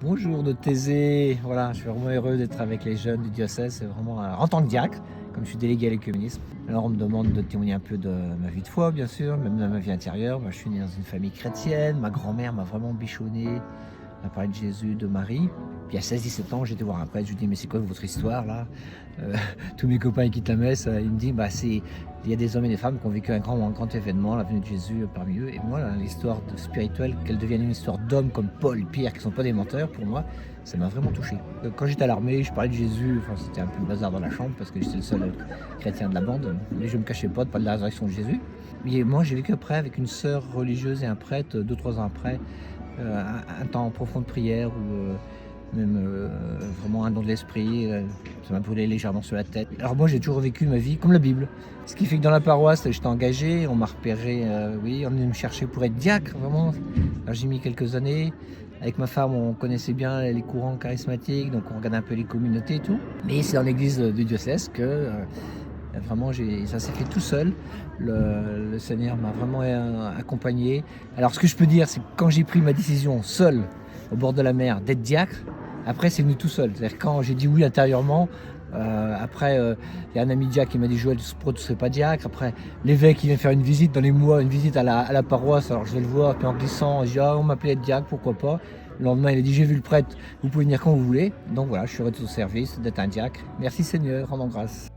Bonjour de Thésée, voilà, je suis vraiment heureux d'être avec les jeunes du diocèse, c'est vraiment en tant que diacre, comme je suis délégué à l'œcuménisme. Alors on me demande de témoigner un peu de ma vie de foi, bien sûr, même de ma vie intérieure. Moi, je suis né dans une famille chrétienne, ma grand-mère m'a vraiment bichonné, m'a parlé de Jésus, de Marie. Puis à 16-17 ans, j'étais voir un prêtre, je lui dis mais c'est quoi votre histoire là? Euh, Tous mes copains ils quittent la messe, ils me disent il y a des hommes et des femmes qui ont vécu un grand événement, la venue de Jésus parmi eux. Et moi, là, l'histoire spirituelle, qu'elle devienne une histoire d'hommes comme Paul et Pierre, qui ne sont pas des menteurs, pour moi, ça m'a vraiment touché. Quand j'étais à l'armée, je parlais de Jésus, enfin, c'était un peu le bazar dans la chambre, parce que j'étais le seul chrétien de la bande. Mais je ne me cachais pas de parler de la résurrection de Jésus. Mais moi, j'ai vécu après avec une sœur religieuse et un prêtre, 2-3 ans après, un temps profond de prière où même vraiment un don de l'esprit, ça m'a brûlé légèrement sur la tête. Alors moi j'ai toujours vécu ma vie comme la Bible, ce qui fait que dans la paroisse j'étais engagé, on m'a repéré, oui, on venait me chercher pour être diacre vraiment. Alors j'ai mis quelques années, avec ma femme on connaissait bien les courants charismatiques, donc on regardait un peu les communautés et tout. Mais c'est dans l'église du diocèse que vraiment ça s'est fait tout seul. Le Seigneur m'a vraiment accompagné. Alors ce que je peux dire c'est que quand j'ai pris ma décision seul au bord de la mer d'être diacre, après, c'est venu tout seul. C'est-à-dire quand j'ai dit oui intérieurement, après, il y a un ami diacre qui m'a dit Joël, tu ne serais pas diacre. Après, l'évêque qui vient faire une visite dans les mois, une visite à la paroisse. Alors je vais le voir, puis en glissant, je dis on m'appelait être diacre, pourquoi pas. Le lendemain, il a dit j'ai vu le prêtre, vous pouvez venir quand vous voulez. Donc voilà, je suis resté au service d'être un diacre. Merci Seigneur, rendons grâce.